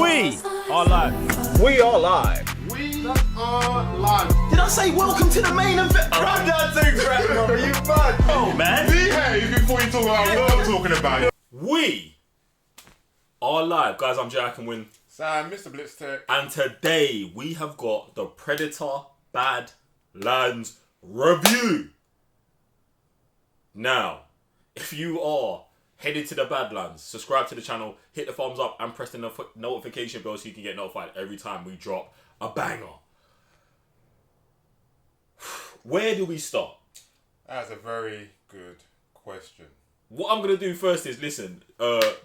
We are live. We are live. We are live. Did I say welcome to the main event? Run that thing, bro. You mad? Oh, man. Behave before you talk about what I'm talking about. We are live. Guys, I'm Jack and Win. Sam, Mr. Blitz Tech. And today we have got the Predator Badlands review. Now, if you are headed to the Badlands, subscribe to the channel, hit the thumbs up and press the notification bell so you can get notified every time we drop a banger. Where do we start? That's a very good question. What I'm going to do first is, listen,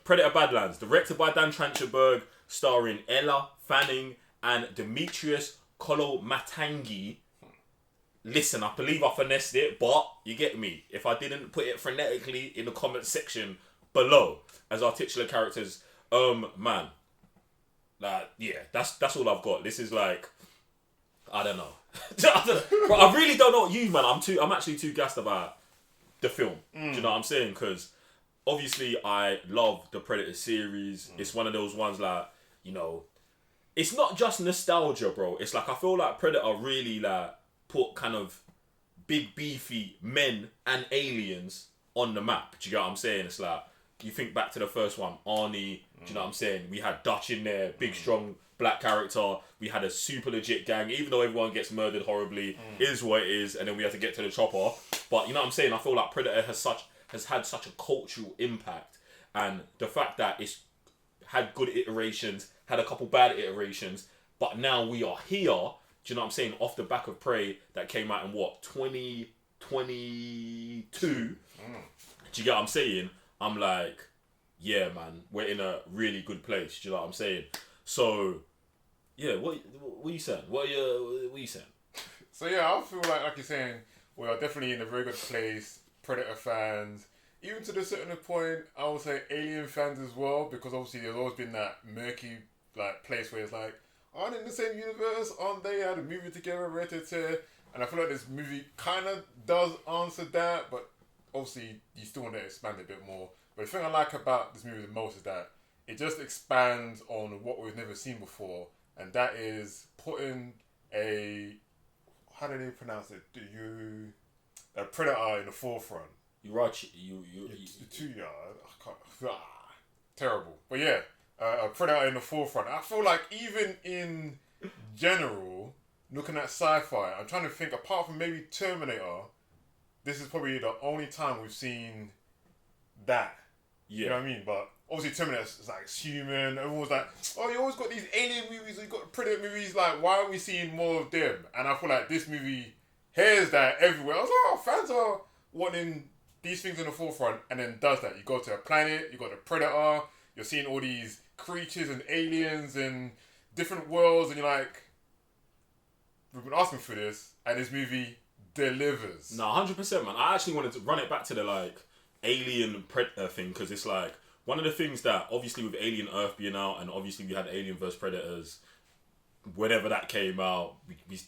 Predator Badlands, directed by Dan Trachtenberg, starring Ella Fanning and Demetrius Kolomatangi. Listen, I believe I finessed it, but you get me. If I didn't put it phonetically in the comment section below as our titular characters, man, like, yeah, that's all I've got. This is like, I don't know. Bro, I really don't know what you, man. I'm actually too gassed about the film. Do you know what I'm saying? Because obviously I love the Predator series. It's one of those ones like, you know, it's not just nostalgia, bro. It's like I feel like Predator really like put kind of big beefy men and aliens on the map. Do you get what I'm saying? It's like you think back to the first one, Arnie. Do you know what I'm saying? We had Dutch in there, big strong black character. We had a super legit gang, even though everyone gets murdered horribly, is what it is, and then we had to get to the chopper. But you know what I'm saying? I feel like Predator has had such a cultural impact, and the fact that it's had good iterations, had a couple bad iterations, but now we are here. Do you know what I'm saying? Off the back of Prey that came out in what, 2022? Do you get what I'm saying? I'm like, yeah, man, we're in a really good place. Do you know what I'm saying? So, yeah, what are you saying? What are you saying? So yeah, I feel like you're saying, we are definitely in a very good place. Predator fans, even to the certain point, I would say Alien fans as well, because obviously there's always been that murky like place where it's like, aren't in the same universe? Aren't they? Had a movie together, and I feel like this movie kind of does answer that, but obviously you still want to expand it a bit more. But the thing I like about this movie the most is that it just expands on what we've never seen before, and that is putting a, how do they pronounce it? A Predator in the forefront. You Two yard. I can't. Terrible. But yeah, a Predator in the forefront. I feel like even in general, looking at sci-fi, I'm trying to think, apart from maybe Terminator, this is probably the only time we've seen that. Yeah. You know what I mean? But obviously Terminator is like, it's human. Everyone's like, oh, you always got these alien movies, you got Predator movies, like, why aren't we seeing more of them? And I feel like this movie hears that everywhere. I was like, oh, fans are wanting these things in the forefront, and then does that. You go to a planet, you got a Predator, you're seeing all these creatures and aliens and different worlds, and you're like, we've been asking for this, and this movie delivers. No, 100%, man. I actually wanted to run it back to the like Alien Predator thing, because it's like one of the things that obviously with Alien Earth being out, and obviously we had Alien vs Predators, whenever that came out,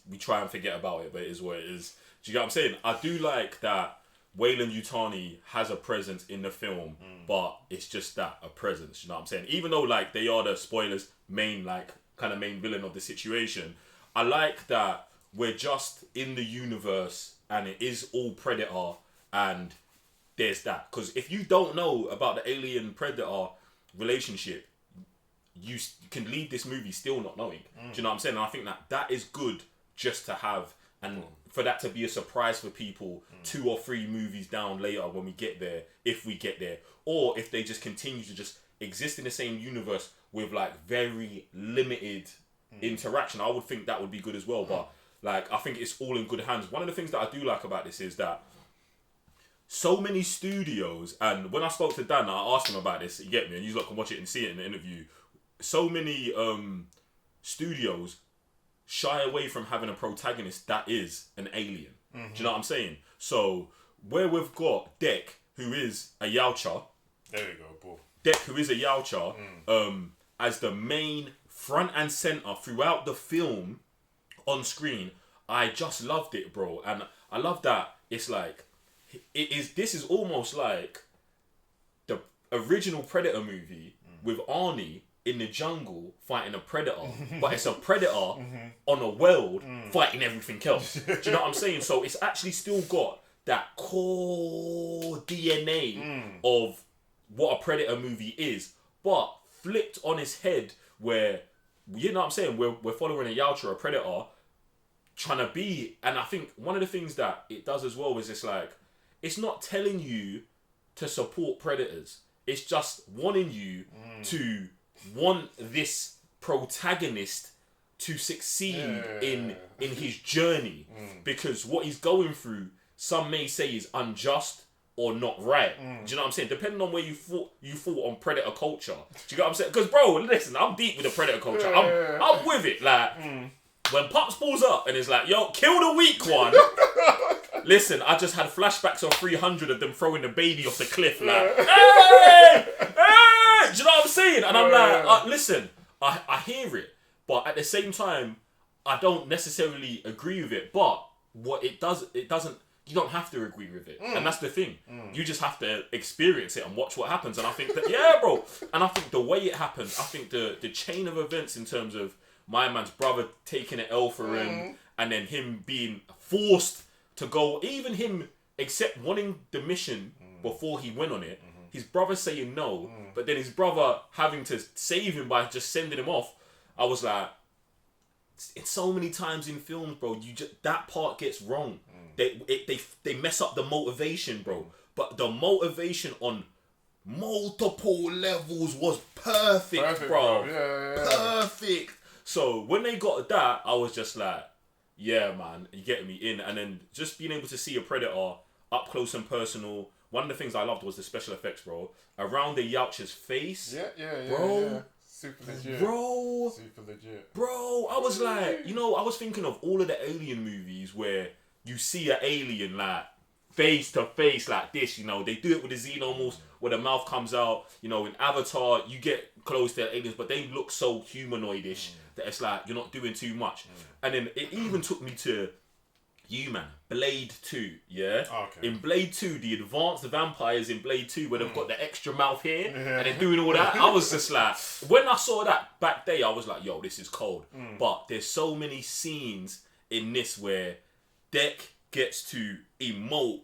we try and forget about it, but it is what it is. Do you get what I'm saying? I do like that Wayland Yutani has a presence in the film, but it's just that, a presence, you know what I'm saying? Even though like they are the spoilers main villain of the situation, I like that we're just in the universe and it is all Predator, and there's that. Because if you don't know about the Alien Predator relationship, you can leave this movie still not knowing. Do you know what I'm saying? And I think that is good just to have, and for that to be a surprise for people 2 or 3 movies down later when we get there, if we get there, or if they just continue to just exist in the same universe with like very limited interaction. I would think that would be good as well. But like, I think it's all in good hands. One of the things that I do like about this is that so many studios, and when I spoke to Dan, I asked him about this, you get me, and you lot can watch it and see it in the interview. So many studios shy away from having a protagonist that is an alien. Do you know what I'm saying? So where we've got Deck, who is a Yautja. There you go, boy. Deck, who is a Yautja, as the main front and center throughout the film on screen, I just loved it, bro. And I love that it's like, this is almost like the original Predator movie with Arnie in the jungle fighting a predator, but it's a predator on a world fighting everything else. Do you know what I'm saying? So it's actually still got that core DNA of what a predator movie is, but flipped on its head where, you know what I'm saying, we're following a Yautja, a predator, trying to be, and I think one of the things that it does as well is it's like, it's not telling you to support predators. It's just wanting you to want this protagonist to succeed in his journey, because what he's going through, some may say is unjust or not right. Do you know what I'm saying? Depending on where you thought on predator culture. Do you get what I'm saying? Because bro, listen, I'm deep with the predator culture. I'm with it. Like when Pops pulls up and is like, "Yo, kill the weak one." Listen, I just had flashbacks of 300 of them throwing the baby off the cliff. Like, hey, hey, do you know what I'm saying? And I'm like, listen, I hear it, but at the same time, I don't necessarily agree with it. But what it doesn't. You don't have to agree with it. And that's the thing. You just have to experience it and watch what happens. And I think that, yeah, bro. And I think the way it happened, I think the chain of events in terms of my man's brother taking an L for him, and then him being forced to go, even him wanting the mission before he went on it, his brother saying no, but then his brother having to save him by just sending him off. I was like, it's so many times in films, bro, that part gets wrong. They mess up the motivation, bro. But the motivation on multiple levels was perfect, bro. Perfect. So when they got that, I was just like, yeah, man, you getting me in. And then just being able to see a predator up close and personal. One of the things I loved was the special effects, bro. Around the Yautja's face. Bro. Yeah. Super legit. Bro. Super legit. Bro, I was like, I was thinking of all of the Alien movies where you see an alien like face to face like this, they do it with the xenomorphs where the mouth comes out, in Avatar you get close to aliens but they look so humanoidish that it's like you're not doing too much. And then it even took me to Blade 2, yeah? Okay. In Blade 2, the advanced vampires in Blade 2 where they've got the extra mouth here and they're doing all that, I was just like, when I saw that back there, I was like, yo, this is cold. But there's so many scenes in this where Deck gets to emote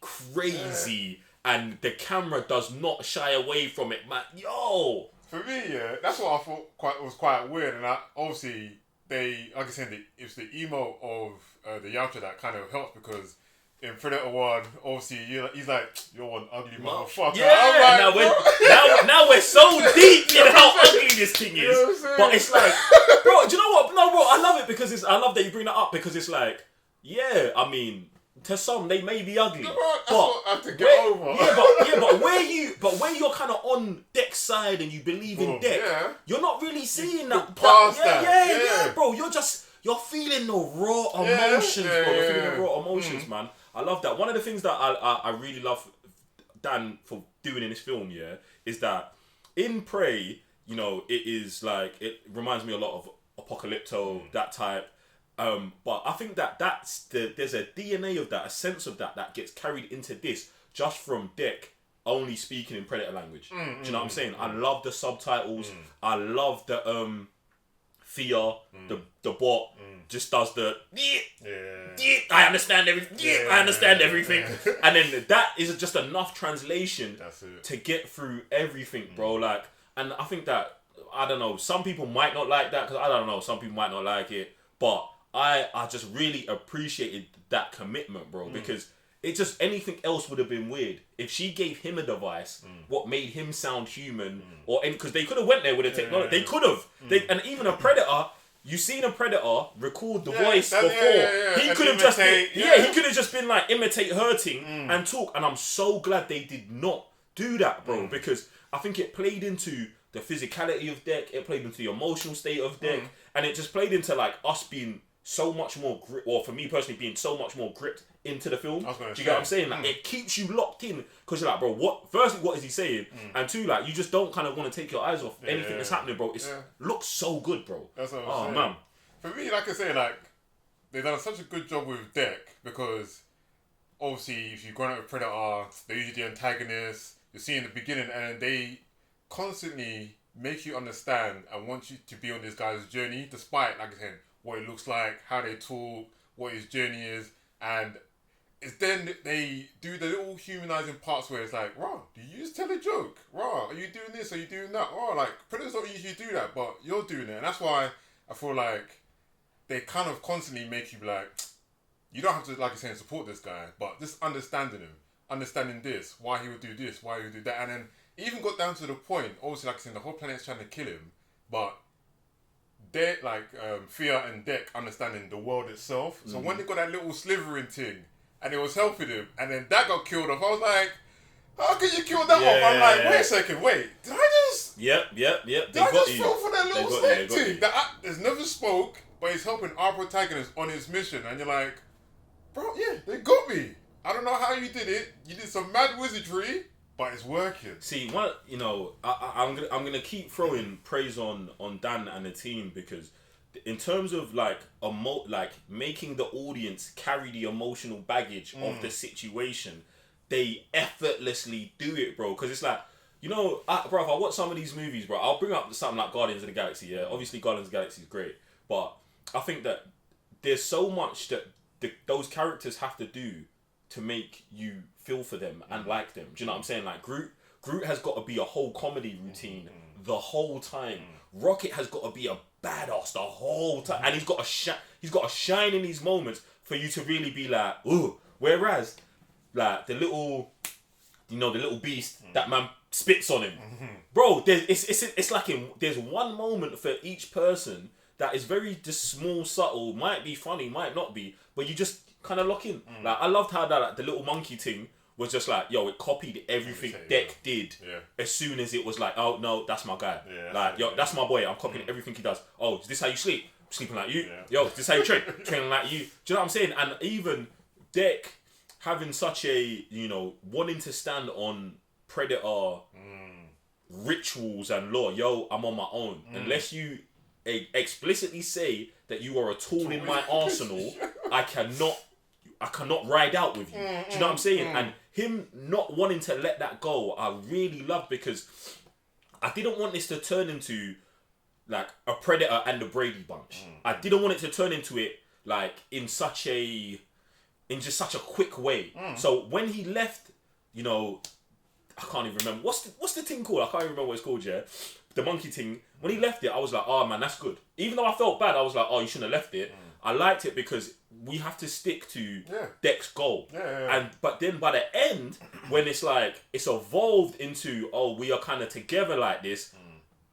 crazy and the camera does not shy away from it, man. Yo! For me, that's what I thought was quite weird. And obviously, like I said, it's the emo of the Yautja that kind of helps, because in Predator 1, obviously, he's like, you're one ugly motherfucker. Yeah, like, now we're so deep in how ugly this thing is. But it's like, bro, do you know what? No, bro, I love it because I love that you bring that up, because it's like, yeah, I mean, to some they may be ugly, that's what I have to get over. But where you're kind of on Deck's side and you believe in Deck, you're not really seeing that. Yeah, bro. You're feeling the raw emotions, bro. You're feeling the raw emotions, man. I love that. One of the things that I really love Dan for doing in this film, is that in Prey, it is like, it reminds me a lot of Apocalypto, that type. But I think there's a DNA of that, a sense of that gets carried into this just from Deck only speaking in Predator language. Do you know what I'm saying? I love the subtitles. I love the Thea, the bot, just does the I understand everything. I understand everything. And then that is just enough translation to get through everything, bro. Like, and I think that, I don't know, some people might not like that, because I don't know, some people might not like it, but I just really appreciated that commitment, bro, because it just, anything else would have been weird. If she gave him a device, what made him sound human, because they could have went there with the technology. They could have. And even a Predator, you seen a Predator record the voice before. He could have just been, he could have just been like, imitate hurting and talk. And I'm so glad they did not do that, bro, because I think it played into the physicality of Deck, it played into the emotional state of Deck, and it just played into like us being so much more or for me personally being so much more gripped into the film. Do you get what I'm saying? Like, it keeps you locked in, because you're like, bro, firstly, what is he saying? And two, like, you just don't kind of want to take your eyes off anything that's happening, bro. It looks so good, bro. That's what I'm saying. Man. For me, like I say, like, they've done such a good job with Deck, because obviously if you've gone out with Predator, they're usually the antagonists. You see in the beginning, and they constantly make you understand and want you to be on this guy's journey, despite, like I said, what it looks like, how they talk, what his journey is, and it's then they do the little humanizing parts where it's like, "Raw, do you just tell a joke? Raw, are you doing this? Are you doing that? Oh, like predators don't usually do that, but you're doing it," and that's why I feel like they kind of constantly make you be like, you don't have to, like I said, support this guy, but just understanding him, understanding this, why he would do this, why he would do that, and then it even got down to the point. Obviously, like I said, the whole planet's trying to kill him, but they Fear and Deck understanding the world itself. So when they got that little slithering thing, and it was helping him, and then that got killed off, I was like, how can you kill that off? I'm like, wait a second, did I just... Yep. Did I just fall for that little snake thing? That has never spoke, but he's helping our protagonist on his mission, and you're like, bro, yeah, they got me. I don't know how you did it. You did some mad wizardry, but it's working. See, I'm gonna keep throwing praise on Dan and the team, because in terms of like making the audience carry the emotional baggage of the situation, they effortlessly do it, bro. Because it's like, bro, if I watch some of these movies, bro, I'll bring up something like Guardians of the Galaxy. Yeah, obviously Guardians of the Galaxy is great, but I think that there's so much that those characters have to do to make you feel for them and like them. Do you know what I'm saying? Like Groot has got to be a whole comedy routine the whole time. Rocket has got to be a badass the whole time, and he's got to shine in these moments for you to really be like, ooh. Whereas, like the little beast that man spits on him, bro. It's like there's one moment for each person that is very just small, subtle. Might be funny, might not be, but you just kind of lock in. Like I loved how that the little monkey thing was just like, yo, it copied everything Deck did. Yeah. As soon as it was like, oh no, that's my guy. Yeah, like, yo, that's my boy. I'm copying everything he does. Oh, is this how you sleep? Sleeping like you. Yeah. Yo, is this how you train? Training like you. Do you know what I'm saying? And even Deck having such a, wanting to stand on Predator rituals and law. Yo, I'm on my own. Unless you explicitly say that you are a tool in my arsenal, I cannot ride out with you. Do you know what I'm saying? And him not wanting to let that go, I really loved, because I didn't want this to turn into like a Predator and the Brady Bunch. I didn't want it to turn into it like in just such a quick way. So when he left, I can't even remember what's the thing called. I can't even remember what it's called. Yeah, the monkey thing. When he left it, I was like, oh man, that's good. Even though I felt bad, I was like, oh, you shouldn't have left it. I liked it because we have to stick to Deck's goal. But then by the end, when it's like it's evolved into, oh, we are kind of together like this,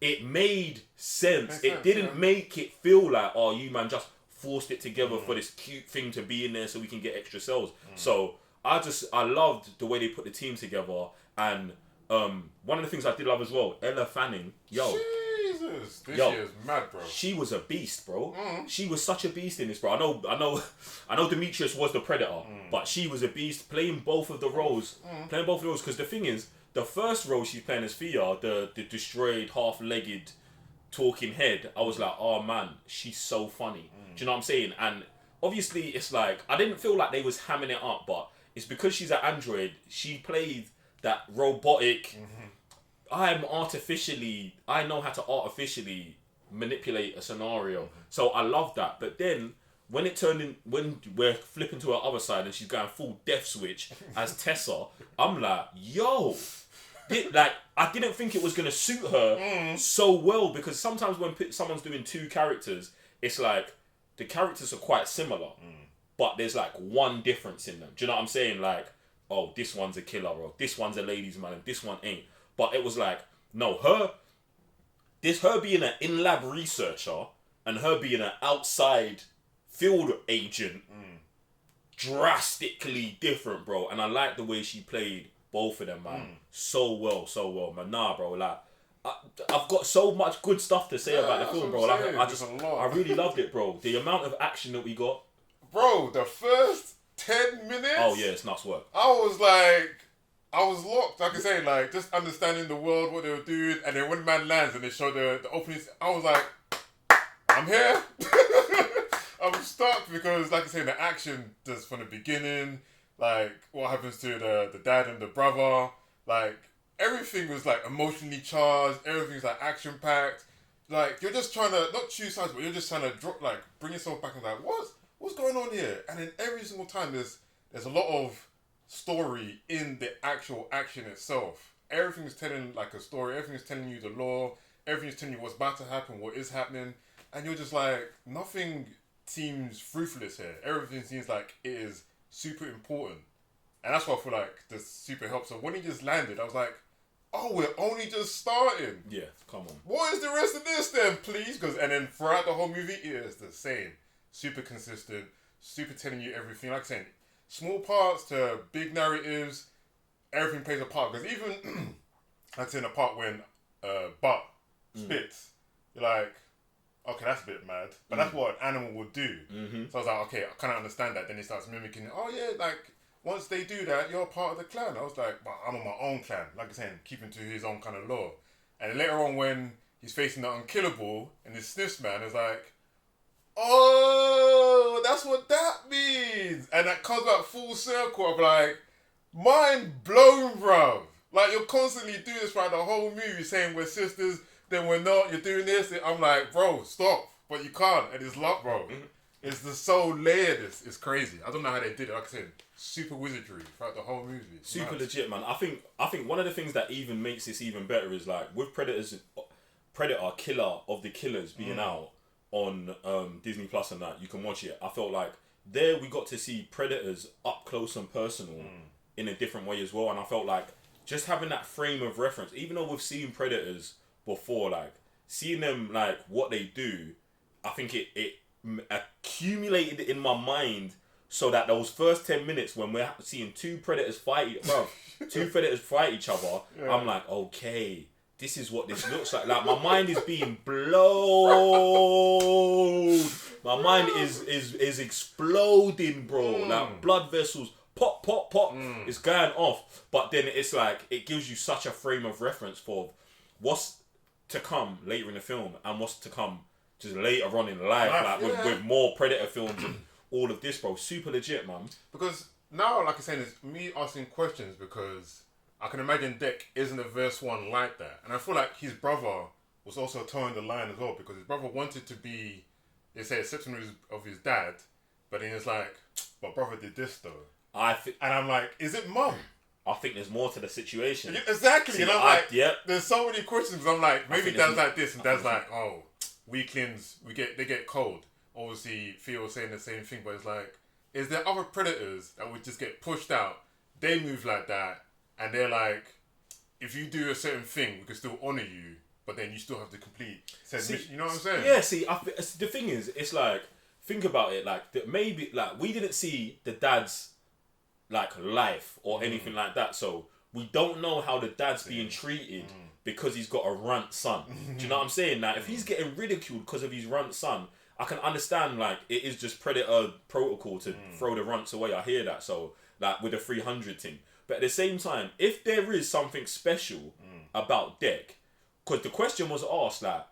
it made sense. It didn't make it feel like, oh, you man just forced it together for this cute thing to be in there so we can get extra cells. So I loved the way they put the team together. And one of the things I did love as well, Ella Fanning, Jesus, this year is mad, bro. She was a beast, bro. She was such a beast in this, bro. I know Demetrius was the Predator, but she was a beast playing both of the roles. Because the thing is, the first role she's playing as Thea, the destroyed, half-legged, talking head, I was like, oh man, she's so funny. Do you know what I'm saying? And obviously, it's like, I didn't feel like they was hamming it up, but it's because she's an android, she played that robotic... I know how to artificially manipulate a scenario. So I love that. But then when we're flipping to her other side and she's going full death switch as Tessa, I'm like, yo, I didn't think it was gonna suit her so well, because sometimes when someone's doing two characters, it's like the characters are quite similar, but there's like one difference in them. Do you know what I'm saying? Like, oh, this one's a killer, or this one's a ladies' man, and this one ain't. But it was like, no, her being an in-lab researcher and her being an outside field agent, drastically different, bro. And I like the way she played both of them, man. So well, man. Nah, bro, like, I've got so much good stuff to say about the film, bro. Like, I really loved it, bro. The amount of action that we got. Bro, the first 10 minutes? Oh, yeah, it's nuts work. I was locked, like I say, like, just understanding the world, what they were doing, and then when man lands and they show the openings, I was like, I'm here. I'm stuck, because, like I say, the action just from the beginning, like, what happens to the dad and the brother, like, everything was like emotionally charged. Everything's like action packed. Like you're just trying to not choose sides, but you're just trying to bring yourself back and like what's going on here? And then every single time there's a lot of story in the actual action itself. Everything's telling like a story. Everything's telling you the lore. Everything's telling you what's about to happen, what is happening, and you're just like nothing seems fruthless here. Everything seems like it is super important, and that's why I feel like the super helps. So when he just landed, I was like, oh, we're only just starting. Yeah, come on. What is the rest of this then, please? And then throughout the whole movie, it is the same. Super consistent, super telling you everything. Like I said, small parts to big narratives, everything plays a part. Because even, I'd say in the part when Butt spits, you're like, okay, that's a bit mad. But that's what an animal would do. Mm-hmm. So I was like, okay, I kind of understand that. Then he starts mimicking it. Oh yeah, like, once they do that, you're part of the clan. I was like, well, I'm on my own clan. Like I said, keeping to his own kind of law. And then later on when he's facing the unkillable and his sniffs man is like, oh, that's what that means. And that comes back full circle of like, mind blown, bruv. Like, you're constantly doing this throughout the whole movie, saying we're sisters, then we're not, you're doing this. I'm like, bro, stop. But you can't. And it's luck, bro. It's just so layered. It's crazy. I don't know how they did it. Like I said, super wizardry throughout the whole movie. It's Super nuts. legit, man. I think one of the things that even makes this even better is like with Predator, killer of the killers being out on Disney Plus and that you can watch it. I felt like there we got to see Predators up close and personal in a different way as well, and I felt like just having that frame of reference, even though we've seen Predators before, like seeing them like what they do, I think it accumulated in my mind so that those first 10 minutes when we're seeing two predators fight each other, I'm like, okay, this is what this looks like. Like my mind is being blown. My mind is exploding, bro. Like blood vessels pop. It's going off. But then it's like it gives you such a frame of reference for what's to come later in the film and what's to come just later on in life, like with more Predator films and all of this, bro. Super legit, man. Because now, like I said, it's me asking questions because I can imagine Deck isn't a verse one like that. And I feel like his brother was also towing the line as well because his brother wanted to be, they say, accepting of his dad, but then it's like, but brother did this though. And I'm like, is it mum? I think there's more to the situation. Exactly. See, and I'm like, yeah. There's so many questions. I'm like, maybe dad's like this and dad's like, oh, weaklings, they get cold. Obviously, Theo was saying the same thing, but it's like, is there other predators that would just get pushed out? They move like that, and they're like, if you do a certain thing, we can still honour you, but then you still have to complete said mission. You know what I'm saying? Yeah, see, the thing is, it's like, think about it, like, maybe, like, we didn't see the dad's, like, life or anything like that, so we don't know how the dad's being treated because he's got a runt son. Do you know what I'm saying? Now, if he's getting ridiculed because of his runt son, I can understand, like, it is just Predator protocol to throw the runts away. I hear that. So, like, with the 300 thing. But at the same time, if there is something special about Deck, because the question was asked, like,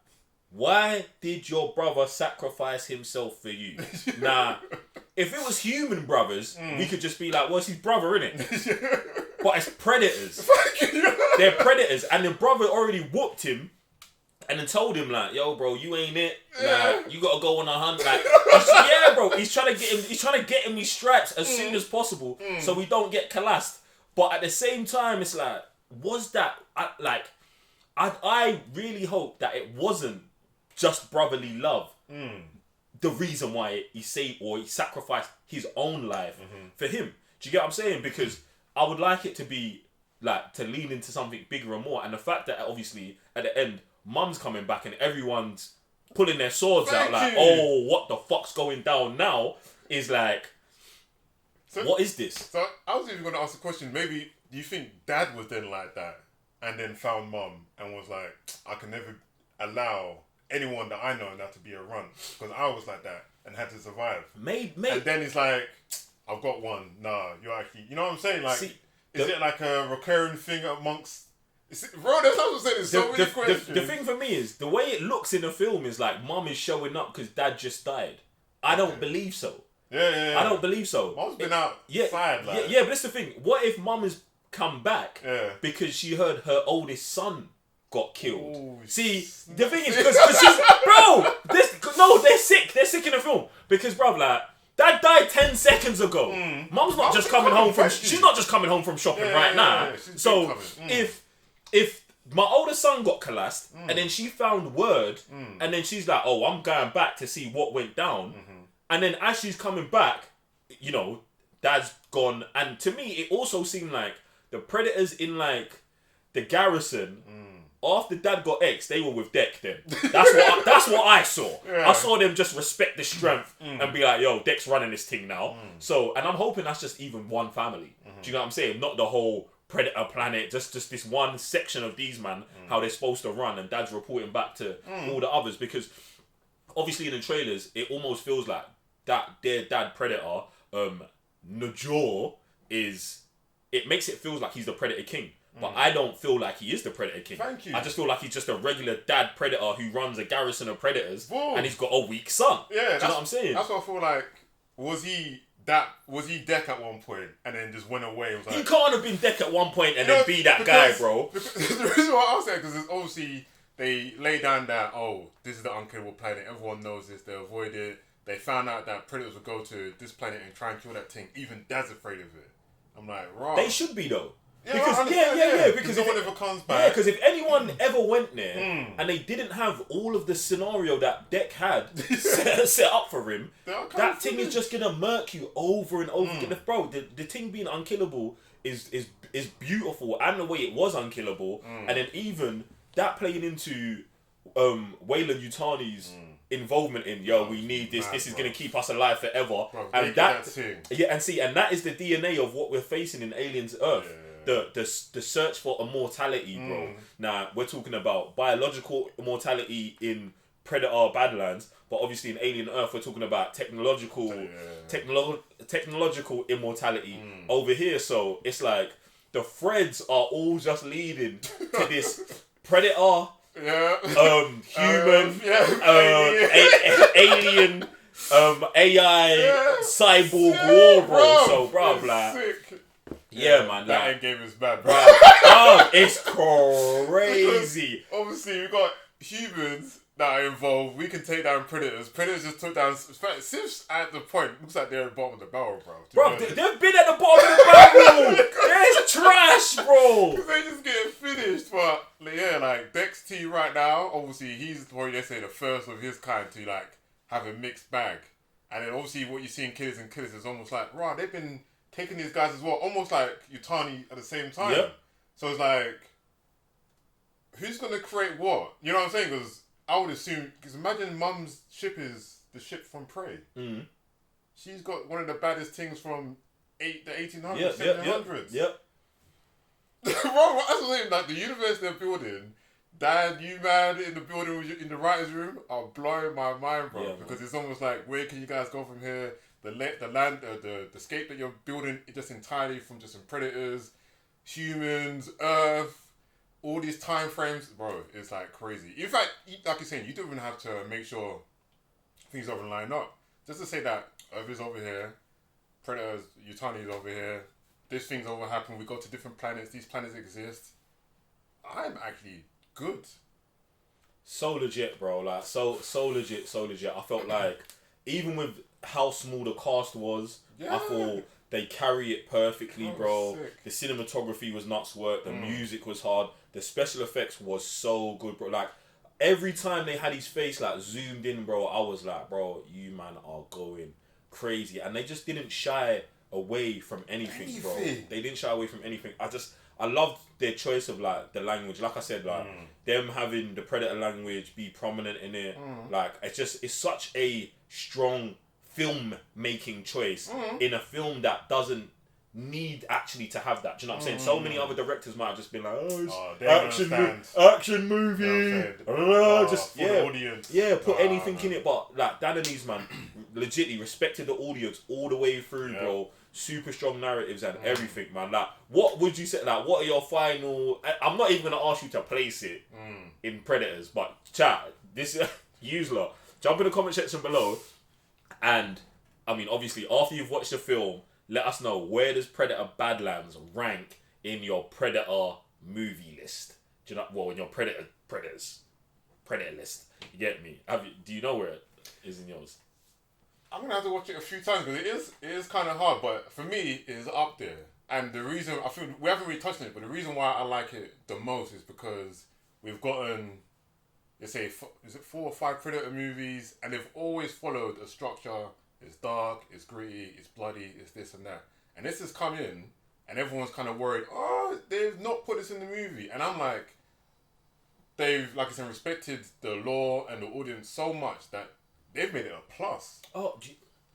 why did your brother sacrifice himself for you? Now, if it was human brothers, we could just be like, well, it's his brother, innit? But it's predators. They're predators. And the brother already whooped him and then told him, like, yo, bro, you ain't it. Like, you gotta go on a hunt. Like, yeah, bro. He's trying to get him these stripes as soon as possible so we don't get collapsed. But at the same time, it's like, was that I really hope that it wasn't just brotherly love. The reason why he saved or he sacrificed his own life for him. Do you get what I'm saying? Because I would like it to be like to lean into something bigger and more. And the fact that obviously at the end, mum's coming back and everyone's pulling their swords out like, oh, what the fuck's going down now? Is like, so, what is this? So I was even going to ask the question, maybe do you think dad was then like that and then found mum and was like, I can never allow anyone that I know now to be a runt because I was like that and had to survive. Maybe. And then it's like, I've got one. Nah, you're actually, you know what I'm saying? Like, is it like a recurring thing amongst? Bro, that's what I'm saying. There's so many questions. The thing for me is the way it looks in the film is like mum is showing up because dad just died. I don't believe so. Yeah. I don't believe so. Mum's been outside. But that's the thing. What if mum is come back because she heard her oldest son got killed. Oh, See, the thing is, because she's... Bro! They're sick. They're sick in the film. Because, bro, like... Dad died 10 seconds ago. Mum's not just coming home from... She's not just coming home from shopping right now. So, if my older son got collapsed, and then she found word, and then she's like, oh, I'm going back to see what went down. And then as she's coming back, you know, Dad's gone. And to me, it also seemed like the predators in, like, the garrison... After Dad got X, they were with Deck then. That's what I saw. I saw them just respect the strength and be like, yo, Deck's running this thing now. So, and I'm hoping that's just even one family. Do you know what I'm saying? Not the whole Predator planet, just this one section of these man, how they're supposed to run, and Dad's reporting back to all the others. Because obviously in the trailers, it almost feels like that their dad Predator, Najor, it makes it feel like he's the Predator King. But I don't feel like he is the Predator King. Thank you. I just feel like he's just a regular dad Predator who runs a garrison of predators, and he's got a weak son. Yeah, do you know what I'm saying? That's what I feel like. Was he Deck at one point and then just went away? It was like, he can't have been Deck at one point and then be that guy, bro. The reason why I was saying, because obviously they lay down that, oh, this is the unkillable planet. Everyone knows this. They avoid it. They found out that predators would go to this planet and try and kill that thing. Even Dad's afraid of it. I'm like, right. They should be though. Yeah, Because because no one ever comes back. Yeah, because if anyone ever went there and they didn't have all of the scenario that Deck had set up for him, that thing is just gonna murk you over and over again. Bro, the thing being unkillable is beautiful, and the way it was unkillable, and then even that playing into Wayland Yutani's involvement in, we need this. This is gonna keep us alive forever, bro, and that is the DNA of what we're facing in Aliens Earth. The search for immortality, bro. Now, we're talking about biological immortality in Predator Badlands, but obviously in Alien Earth, we're talking about technological immortality over here. So it's like the threads are all just leading to this Predator, human, alien, AI, cyborg war, bro. So, bro, like... Yeah, man. That end game is bad, bro. It's crazy. Because obviously, we got humans that are involved. We can take down predators. Predators just took down... Sifs at the point, looks like they're at the bottom of the barrel, bro. Bro, they've been at the bottom of the barrel. There's trash, bro. Because they just getting finished. But, yeah, like, Dex T right now, obviously, he's probably, let's say, the first of his kind to, like, have a mixed bag. And then, obviously, what you see in Killers and Killers is almost like, right, they've been... taking these guys as well, almost like Yutani at the same time. Yep. So it's like, who's going to create what? You know what I'm saying? Because I would assume, because imagine Mum's ship is the ship from Prey. She's got one of the baddest things from the 1800s, 1700s. Yep. Bro, that's what I'm saying. Like, the universe they're building, Dad, you man in the building, in the writer's room, are blowing my mind, bro. Because it's almost like, where can you guys go from here? The land, the scape that you're building just entirely from just some predators, humans, Earth, all these time frames, bro. It's like crazy. In fact, like you're saying, you don't even have to make sure things don't line up. Just to say that Earth is over here, predators, Yutani is over here. This thing's over happened. We go to different planets. These planets exist. I'm actually good. So legit, bro. Like so legit. I felt like even with how small the cast was, I thought they carry it perfectly, bro. The cinematography was nuts work. The music was hard. The special effects was so good, bro. Like every time they had his face like zoomed in, bro, I was like, bro, you man are going crazy. And they just didn't shy away from anything, bro. They didn't shy away from anything. I loved their choice of like the language. Like I said, like them having the Predator language be prominent in it. Like it's such a strong film making choice in a film that doesn't need actually to have that. Do you know what I'm saying? So many other directors might have just been like, action movie, put anything in it. But like Dan and these man legitly respected the audience all the way through, bro. Super strong narratives and everything, man. Like, what would you say? Like, what are your final? I'm not even gonna ask you to place it in Predators, but chat this use lot. Jump in the comment section below. And, I mean, obviously, after you've watched the film, let us know, where does Predator Badlands rank in your Predator movie list? Do you know? Well, in your Predator list. You get me? Do you know where it is in yours? I'm gonna have to watch it a few times because it is kind of hard. But for me, it is up there. And the reason I feel we haven't really touched on it, but the reason why I like it the most is because we've gotten, let's say, is it 4 or 5 Predator movies, and they've always followed a structure. It's dark, it's gritty, it's bloody, it's this and that. And this has come in, and everyone's kind of worried. Oh, they've not put this in the movie, and I'm like, they've, like I said, respected the law and the audience so much that they've made it a plus. Oh,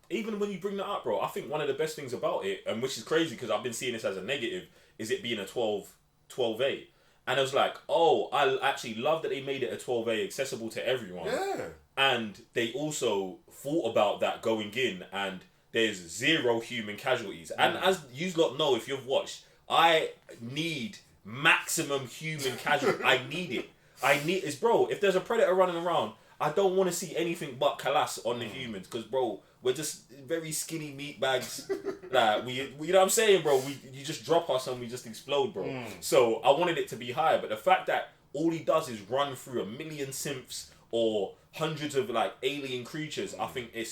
even when you bring that up, bro, I think one of the best things about it, and which is crazy because I've been seeing this as a negative, is it being a 12A. And I was like, oh, I actually love that they made it a 12A accessible to everyone. Yeah. And they also thought about that going in, and there's 0 human casualties. And as you lot know, if you've watched, I need maximum human casualties. I need it. Bro, if there's a predator running around, I don't want to see anything but kalas on the humans, because, bro, we're just very skinny meat bags. Like, you know what I'm saying, bro? You just drop us and we just explode, bro. So I wanted it to be higher, but the fact that all he does is run through 1 million synths or hundreds of like alien creatures, I think it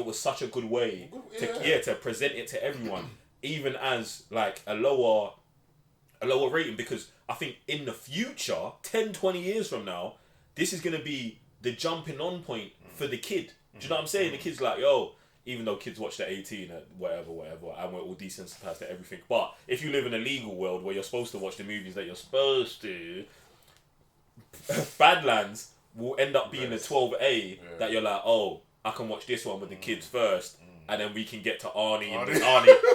was such a good way to present it to everyone, even as like a lower rating, because I think in the future, 10, 20 years from now, this is going to be the jumping on point for the kid. Do you know what I'm saying? The kid's like, yo, even though kids watch the 18 and whatever, and we're all desensitized to everything. But if you live in a legal world where you're supposed to watch the movies that you're supposed to, Badlands will end up being a 12A that you're like, oh, I can watch this one with the kids first. And then we can get to Arnie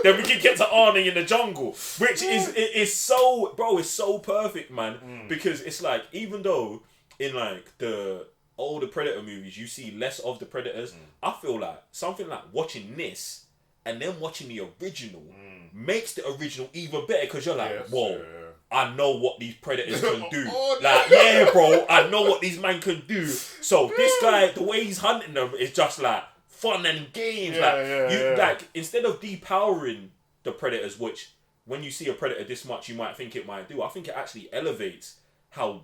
then we can get to Arnie in the jungle, which is so, bro, it's so perfect, man. Because it's like, even though in like the older Predator movies you see less of the predators, I feel like something like watching this and then watching the original makes the original even better, because you're like, whoa, I know what these predators can do. Like, yeah, bro, I know what these men can do. So this guy, the way he's hunting them is just like fun and games. Like instead of depowering the predators, which when you see a predator this much you might think it might do, I think it actually elevates how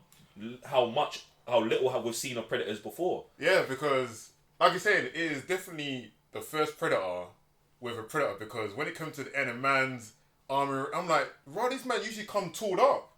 little we've seen of predators before. Yeah, because like you said, it is definitely the first Predator with a predator, because when it comes to the end of man's armor, I'm like, right, these men usually come tooled up.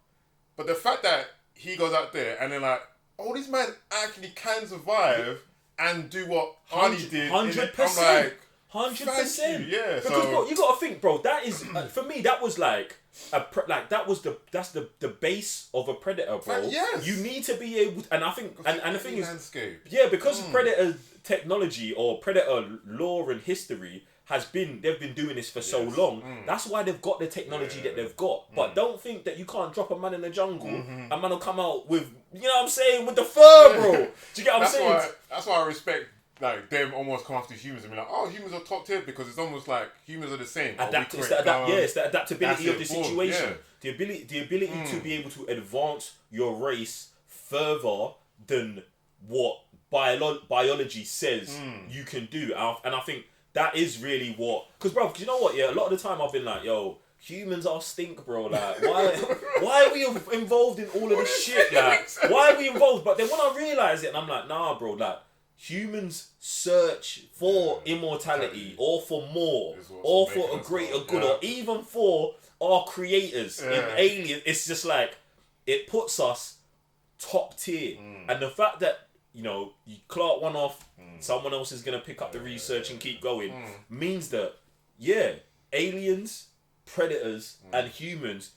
But the fact that he goes out there and then like, oh, these men actually can survive and do what Arnie did. 100%. 100%. Yeah. Because bro, you gotta think, bro. That is for me. That was like that's the base of a predator, bro. Yes. You need to be able, and I think, and the thing is, landscape. Yeah, because predator technology or predator lore and history they've been doing this for so long. That's why they've got the technology that they've got. But don't think that you can't drop a man in the jungle and man will come out with, you know what I'm saying, with the fur, bro. Do you get what I'm saying? That's why I respect like them almost come after humans and be like, oh, humans are top tier, because it's almost like humans are the same. It's the adaptability of the situation. Yeah. The ability to be able to advance your race further than what biology says you can do. And I think that is really what... Because, bro, you know what, yeah? A lot of the time I've been like, yo, humans are stink, bro. Like, why are we involved in all of this shit? Like, why are we involved? But then when I realise it, and I'm like, nah, bro, like, humans search for immortality or for more or for a greater good or even for our creators in Alien. It's just like, it puts us top tier. And the fact that, you know, you clock one off, someone else is going to pick up the research and keep going, means that, yeah, aliens, predators, and humans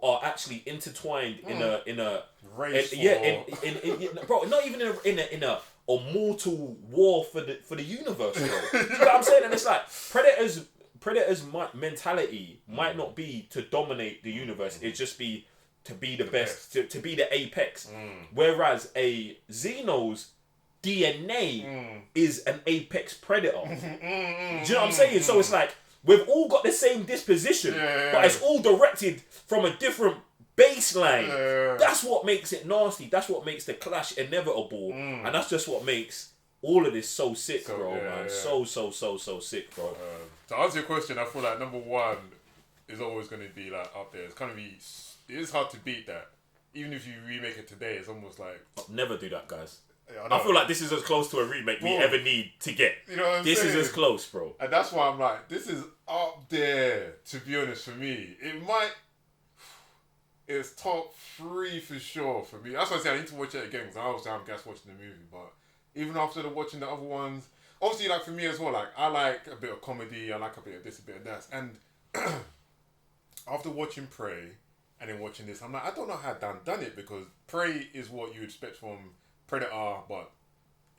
are actually intertwined in a race. Bro, not even in a mortal war for the universe, bro. You know what I'm saying? And it's like predators mentality might not be to dominate the universe. It just be to be the best, to be the apex. Whereas a Xeno's DNA is an apex predator. Do you know what I'm saying? So it's like, we've all got the same disposition, but it's all directed from a different baseline. That's what makes it nasty. That's what makes the clash inevitable. And that's just what makes all of this so sick, bro, man. So sick, bro. To answer your question, I feel like number one is always going to be like up there. It's kind of it is hard to beat that. Even if you remake it today, it's almost like never do that, guys. I feel like this is as close to a remake we ever need to get. You know what I'm saying? This is as close, bro. And that's why I'm like, this is up there. To be honest, for me, it's top 3 for sure for me. That's why I say I need to watch it again because I obviously I'm guess watching the movie, but even after watching the other ones, obviously like for me as well, like I like a bit of comedy, I like a bit of this, a bit of that, and after watching Prey and then watching this, I'm like, I don't know how Dan done it because Prey is what you expect from Predator, but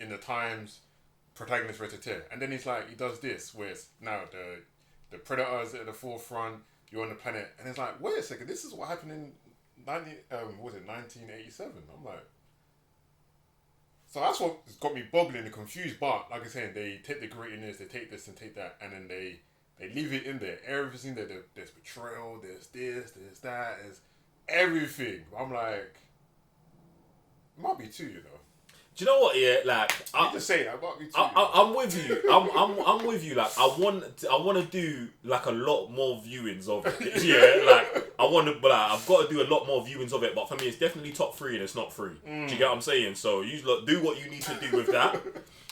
in the times protagonist rated, and then he's like he does this where it's now the Predator is at the forefront, you're on the planet, and it's like, wait a second, this is what happened in 1987. I'm like, so that's what got me boggling and confused. But like I said, they take the grittiness, they take this and take that, and then they leave it in there. Everything that there's betrayal, there's this, there's that, there's everything. I'm like, it might be too, you know. Do you know what? Yeah, like I'm just saying, it might be too. I'm with you. I'm with you. Like I want to do like a lot more viewings of it. Yeah, like I want to, but like, I've got to do a lot more viewings of it. But for me, it's definitely top 3, and it's not 3. Do you get what I'm saying? So you lot do what you need to do with that.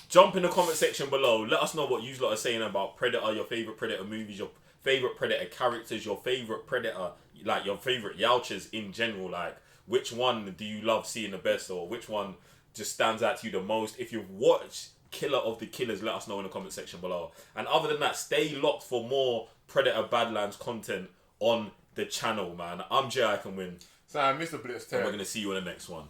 Jump in the comment section below. Let us know what you lot are saying about Predator, your favorite Predator movies, your favorite Predator characters, your favorite Predator, like your favorite Yautjas in general. Like which one do you love seeing the best, or which one just stands out to you the most? If you've watched Killer of the Killers, let us know in the comment section below. And other than that, stay locked for more Predator Badlands content on the channel, man. I'm Jay I Can Win. So I missed the Blitz 10. And we're going to see you in the next one.